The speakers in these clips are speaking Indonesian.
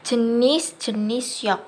Jenis-jenis syok.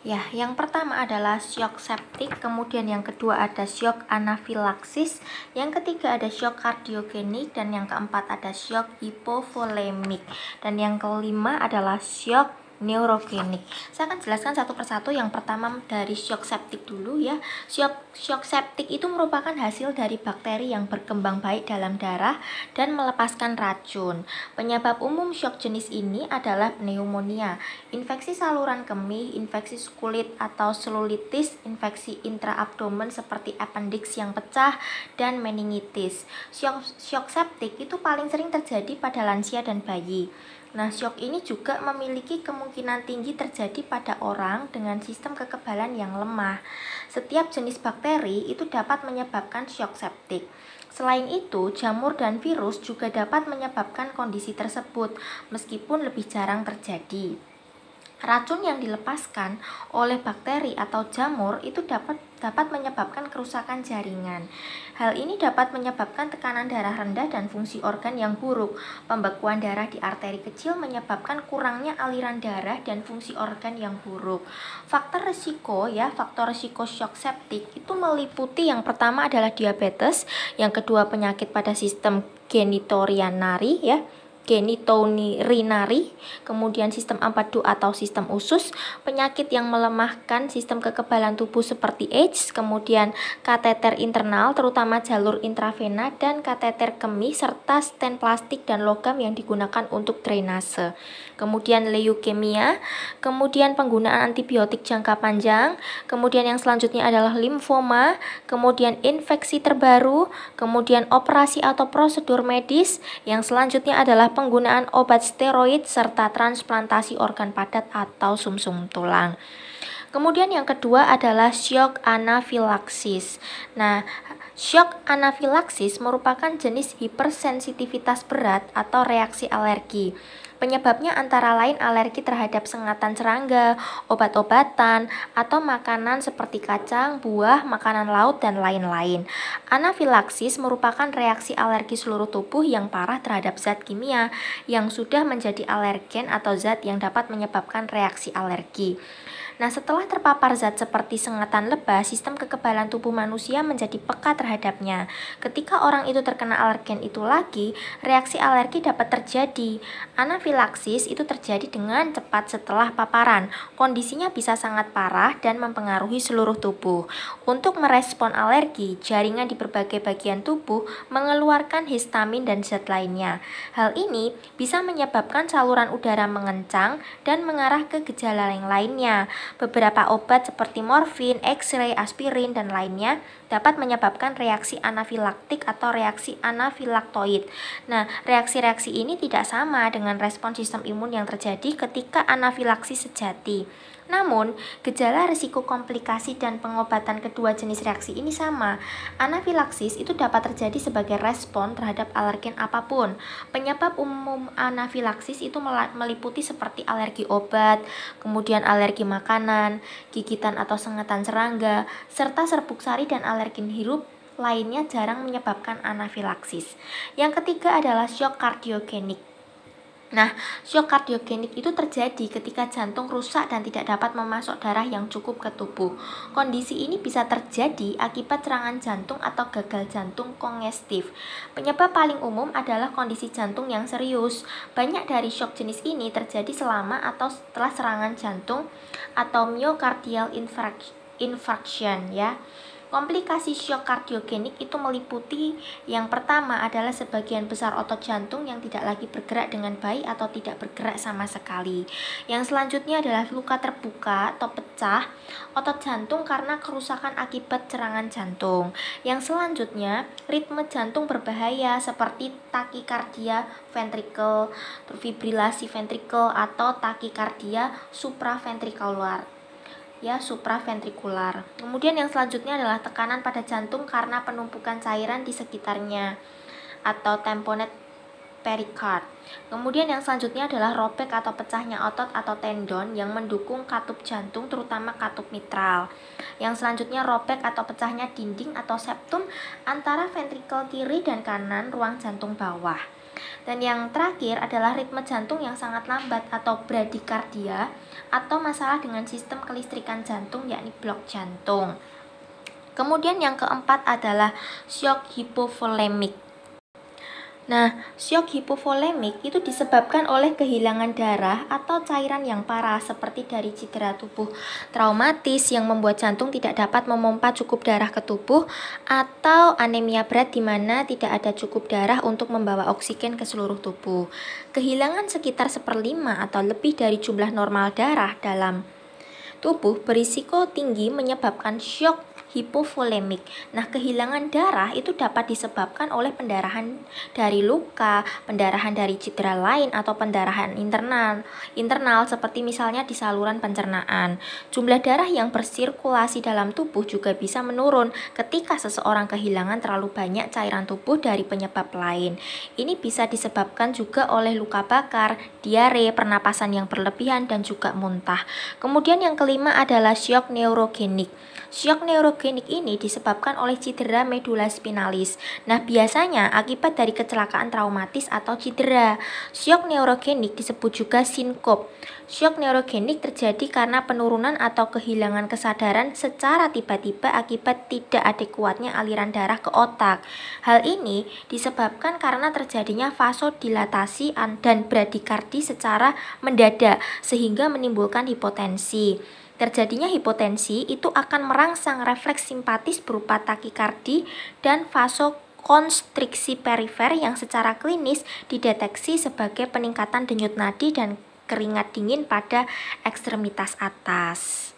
Ya, yang pertama adalah syok septik, kemudian yang kedua ada syok anafilaksis, yang ketiga ada syok kardiogenik, dan yang keempat ada syok hipovolemik, dan yang kelima adalah syok neurogenik. Saya akan jelaskan satu persatu. Yang pertama dari syok septik dulu ya. Syok septik itu merupakan hasil dari bakteri yang berkembang baik dalam darah dan melepaskan racun. Penyebab umum syok jenis ini adalah pneumonia, infeksi saluran kemih, infeksi kulit atau selulitis, infeksi intraabdomen seperti appendix yang pecah, dan meningitis. Syok septik itu paling sering terjadi pada lansia dan bayi. Nah, syok ini juga memiliki kemungkinan tinggi terjadi pada orang dengan sistem kekebalan yang lemah. Setiap jenis bakteri itu dapat menyebabkan syok septik. Selain itu, jamur dan virus juga dapat menyebabkan kondisi tersebut, meskipun lebih jarang terjadi. Racun yang dilepaskan oleh bakteri atau jamur itu dapat menyebabkan kerusakan jaringan. Hal ini dapat menyebabkan tekanan darah rendah dan fungsi organ yang buruk. Pembekuan darah di arteri kecil menyebabkan kurangnya aliran darah dan fungsi organ yang buruk. Faktor risiko syok septik itu meliputi yang pertama adalah diabetes, yang kedua penyakit pada sistem genitourinary kemudian sistem empedu atau sistem usus, penyakit yang melemahkan sistem kekebalan tubuh seperti AIDS, kemudian kateter internal terutama jalur intravena dan kateter kemih serta stent plastik dan logam yang digunakan untuk drainase. Kemudian leukemia, kemudian penggunaan antibiotik jangka panjang, kemudian yang selanjutnya adalah limfoma, kemudian infeksi terbaru, kemudian operasi atau prosedur medis, yang selanjutnya adalah penggunaan obat steroid serta transplantasi organ padat atau sumsum tulang. Kemudian yang kedua adalah syok anafilaksis. Nah, syok anafilaksis merupakan jenis hipersensitivitas berat atau reaksi alergi. Penyebabnya antara lain alergi terhadap sengatan serangga, obat-obatan, atau makanan seperti kacang, buah, makanan laut, dan lain-lain. Anafilaksis merupakan reaksi alergi seluruh tubuh yang parah terhadap zat kimia yang sudah menjadi alergen atau zat yang dapat menyebabkan reaksi alergi. Nah, setelah terpapar zat seperti sengatan lebah, sistem kekebalan tubuh manusia menjadi peka terhadapnya. Ketika orang itu terkena alergen itu lagi, reaksi alergi dapat terjadi. Anafilaksis itu terjadi dengan cepat setelah paparan. Kondisinya bisa sangat parah dan mempengaruhi seluruh tubuh. Untuk merespon alergi, jaringan di berbagai bagian tubuh mengeluarkan histamin dan zat lainnya. Hal ini bisa menyebabkan saluran udara mengencang dan mengarah ke gejala yang lainnya. Beberapa obat seperti morfin, X-ray, aspirin, dan lainnya dapat menyebabkan reaksi anafilaktik atau reaksi anafilaktoid. Nah, reaksi-reaksi ini tidak sama dengan respon sistem imun yang terjadi ketika anafilaksis sejati. Namun, gejala risiko komplikasi dan pengobatan kedua jenis reaksi ini sama. Anafilaksis itu dapat terjadi sebagai respon terhadap alergen apapun. Penyebab umum anafilaksis itu meliputi seperti alergi obat, kemudian alergi makanan, gigitan atau sengatan serangga, serta serbuk sari dan alergen hirup lainnya jarang menyebabkan anafilaksis. Yang ketiga adalah syok kardiogenik. Nah, syok kardiogenik itu terjadi ketika jantung rusak dan tidak dapat memasok darah yang cukup ke tubuh. Kondisi ini bisa terjadi akibat serangan jantung atau gagal jantung kongestif. Penyebab paling umum adalah kondisi jantung yang serius. Banyak dari syok jenis ini terjadi selama atau setelah serangan jantung atau myocardial infarction ya. Komplikasi syok kardiogenik itu meliputi yang pertama adalah sebagian besar otot jantung yang tidak lagi bergerak dengan baik atau tidak bergerak sama sekali. Yang selanjutnya adalah luka terbuka atau pecah otot jantung karena kerusakan akibat serangan jantung. Yang selanjutnya, ritme jantung berbahaya seperti takikardia ventrikel, fibrilasi ventrikel atau takikardia supraventrikular. Supraventrikular. Kemudian yang selanjutnya adalah tekanan pada jantung karena penumpukan cairan di sekitarnya atau tamponade pericard. Kemudian yang selanjutnya adalah robek atau pecahnya otot atau tendon yang mendukung katup jantung, terutama katup mitral. Yang selanjutnya robek atau pecahnya dinding atau septum antara ventrikel kiri dan kanan ruang jantung bawah. Dan yang terakhir adalah ritme jantung yang sangat lambat atau bradikardia, atau masalah dengan sistem kelistrikan jantung yakni blok jantung. Kemudian yang keempat adalah shock hipovolemik. Nah, shock hipovolemik itu disebabkan oleh kehilangan darah atau cairan yang parah seperti dari cedera tubuh traumatis yang membuat jantung tidak dapat memompa cukup darah ke tubuh, atau anemia berat di mana tidak ada cukup darah untuk membawa oksigen ke seluruh tubuh. Kehilangan sekitar 1/5 atau lebih dari jumlah normal darah dalam tubuh berisiko tinggi menyebabkan shock hipovolemik. Nah, kehilangan darah itu dapat disebabkan oleh pendarahan dari luka, pendarahan dari cedera lain, atau pendarahan internal seperti misalnya di saluran pencernaan. Jumlah darah yang bersirkulasi dalam tubuh juga bisa menurun ketika seseorang kehilangan terlalu banyak cairan tubuh dari penyebab lain. Ini bisa disebabkan juga oleh luka bakar, diare, pernapasan yang berlebihan, dan juga muntah. Kemudian yang kelima adalah shock neurogenik. Shock neurogenik ini disebabkan oleh cedera medula spinalis. Nah, biasanya akibat dari kecelakaan traumatis atau cedera. Shock neurogenik disebut juga sinkop. Shock neurogenik terjadi karena penurunan atau kehilangan kesadaran secara tiba-tiba akibat tidak adekuatnya aliran darah ke otak. Hal ini disebabkan karena terjadinya vasodilatasi dan bradikardi secara mendadak sehingga menimbulkan hipotensi. Terjadinya hipotensi itu akan merangsang refleks simpatis berupa takikardi dan vasokonstriksi perifer yang secara klinis dideteksi sebagai peningkatan denyut nadi dan keringat dingin pada ekstremitas atas.